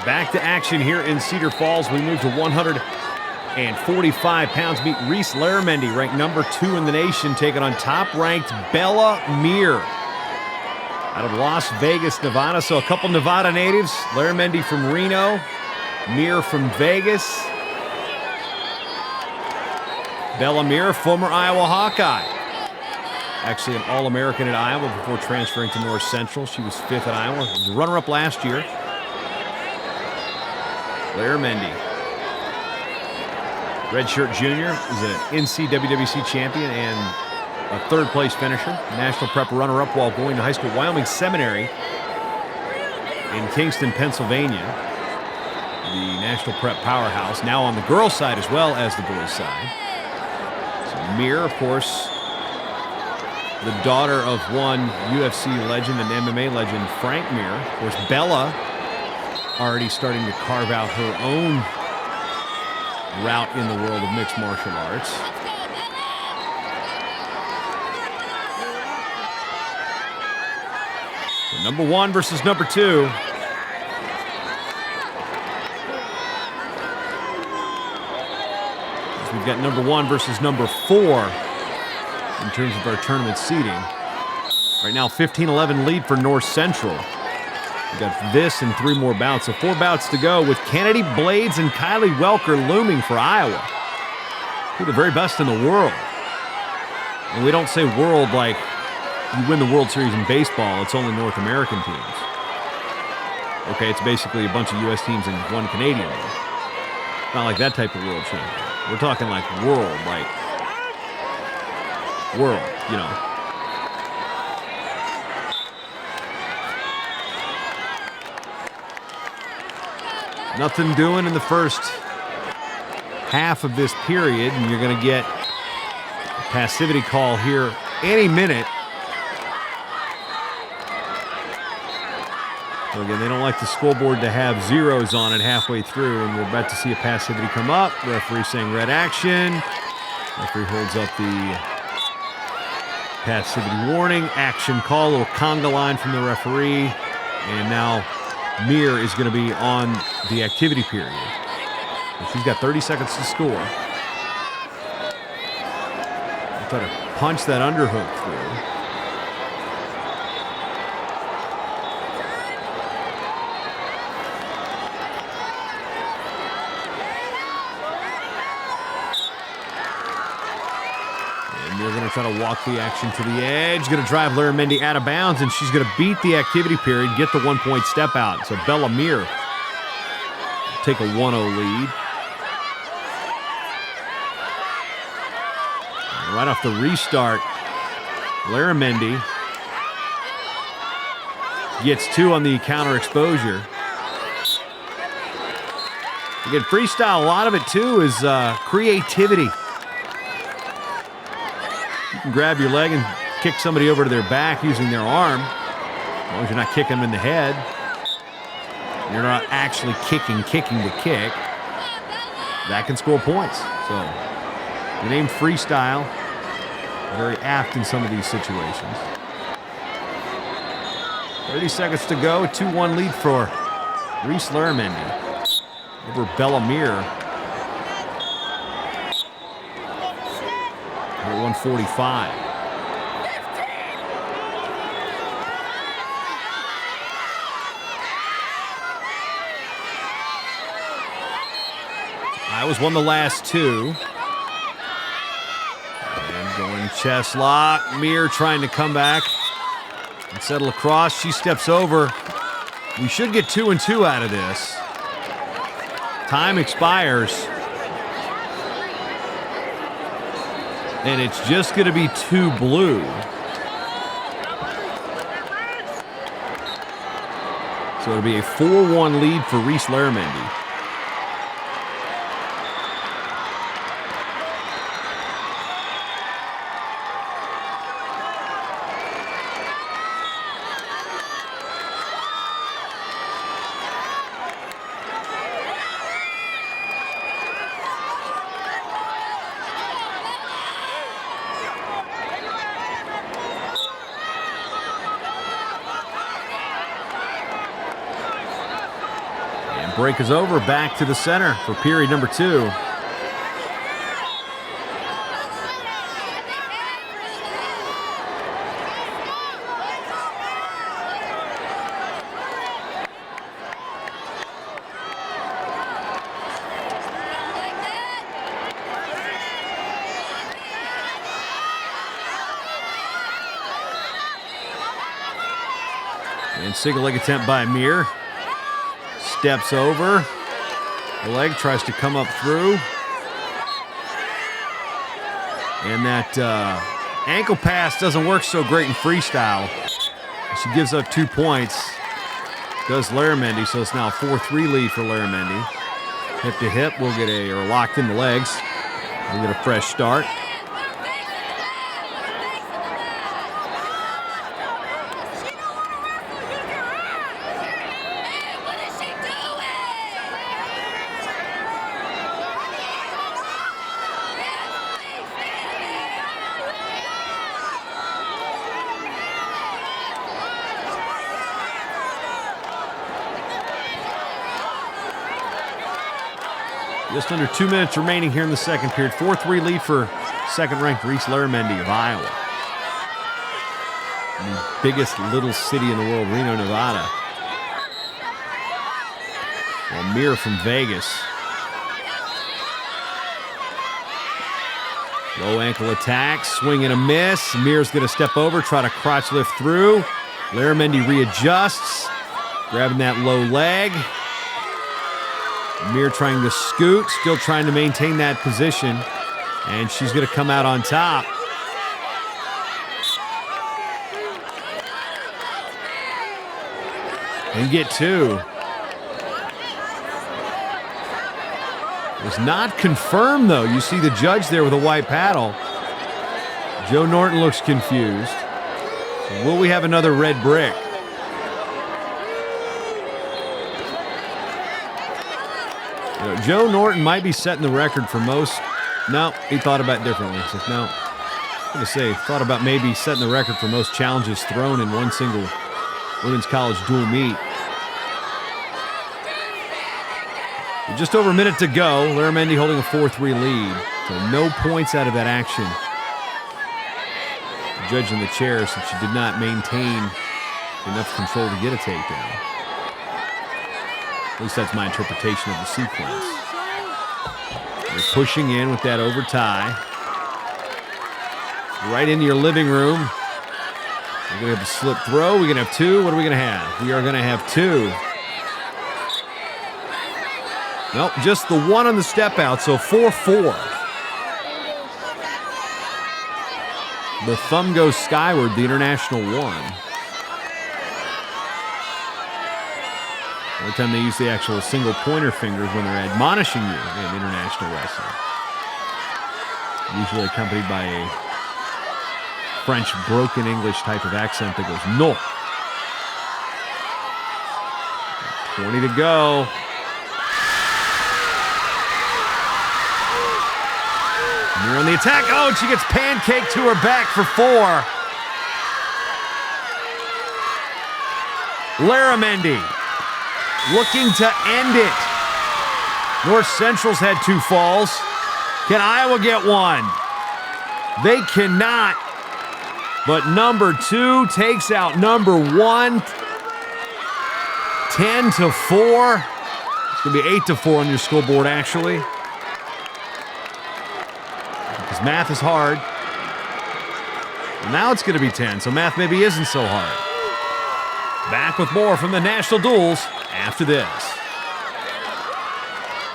Back to action here in Cedar Falls. We move to 145 pounds. Meet Reese Larramendy, ranked number 2 in the nation, taking on top-ranked Bella Mir out of Las Vegas, Nevada. So a couple Nevada natives. Larramendy from Reno, Mir from Vegas. Bella Mir, former Iowa Hawkeye. Actually an All-American at Iowa before transferring to North Central. She was 5th at Iowa. Was a runner-up last year. Larramendy, redshirt junior, is an NWCA champion and a 3rd-place finisher. National prep runner-up while going to high school at Wyoming Seminary in Kingston, Pennsylvania. The national prep powerhouse, now on the girls' side as well as the boys' side. So Mir, of course, the daughter of one UFC legend and MMA legend, Frank Mir. Of course, Bella already starting to carve out her own route in the world of mixed martial arts. So number 1 versus number 2. So we've got number 1 versus number 4 in terms of our tournament seeding. Right now, 15-11 lead for North Central. We got this and 3 more bouts. So 4 bouts to go with Kennedy Blades and Kylie Welker looming for Iowa. Two of the very best in the world. And we don't say world like you win the World Series in baseball. It's only North American teams. Okay, it's basically a bunch of U.S. teams and 1 Canadian one. Not like that type of world champion. We're talking like world, you know. Nothing doing in the first half of this period, and you're going to get a passivity call here any minute. So again, they don't like the scoreboard to have zeros on it halfway through, and we're about to see a passivity come up. Referee saying red action. Referee holds up the passivity warning. Action call, a little conga line from the referee, and now Mir is going to be on the activity period. And she's got 30 seconds to score. I'll try to punch that underhook through. And Mir going to try to walk the action to the edge. Going to drive Larramendy out of bounds, and she's going to beat the activity period, get the 1-point step out. So Bella Mir take a 1-0 lead. And right off the restart, Larramendy gets 2 on the counter exposure. Again, freestyle, a lot of it too is creativity. You can grab your leg and kick somebody over to their back using their arm. As long as you're not kicking them in the head. You're not actually kicking to kick. That can score points. So the name freestyle, very apt in some of these situations. 30 seconds to go, 2-1 lead for Reese Larramendy over Bella Mir. At 145. Iowa's won the last 2. And going chest lock. Mir trying to come back and settle across. She steps over. We should get 2 and 2 out of this. Time expires. And it's just going to be 2 blue. So it'll be a 4-1 lead for Reese Larramendy. Break is over. Back to the center for period number 2. And single leg attempt by Mir. Steps over. The leg tries to come up through. And that ankle pass doesn't work so great in freestyle. She gives up 2 points. Does Larramendy, so it's now a 4-3 lead for Larramendy. Hip to hip, we'll get or locked in the legs. We'll get a fresh start. Just under 2 minutes remaining here in the second period. 4-3 lead for second-ranked Reese Larramendy of Iowa. The biggest little city in the world, Reno, Nevada. Well, Mir from Vegas. Low ankle attack, swing and a miss. Mir's going to step over, try to crotch lift through. Larramendy readjusts, grabbing that low leg. Mir trying to scoot, still trying to maintain that position. And she's going to come out on top. And get 2. It was not confirmed, though. You see the judge there with a white paddle. Joe Norton looks confused. So will we have another red brick? Joe Norton might be setting the record for most. No, he thought about it differently. He says, no, I'm going to say, thought about maybe setting the record for most challenges thrown in one single women's college dual meet. With just over a minute to go. Larramendy holding a 4-3 lead. So no points out of that action. The judge in the chair said she did not maintain enough control to get a takedown. At least that's my interpretation of the sequence. They're pushing in with that over tie. Right into your living room. We're going to have a slip throw. We're going to have 2. What are we going to have? We are going to have 2. Nope, just the 1 on the step out, so 4-4. The thumb goes skyward, the international 1. Every time they use the actual single pointer fingers when they're admonishing you in international wrestling. Usually accompanied by a French broken English type of accent that goes, no. 20 to go. Mir on the attack. Oh, and she gets pancaked to her back for 4. Larramendy looking to end it. North Central's had 2 falls. Can Iowa get 1? They cannot. But number 2 takes out number 1. 10-4. It's going to be 8-4 on your scoreboard, actually. Because math is hard. And now it's going to be 10, so math maybe isn't so hard. Back with more from the National Duals after this.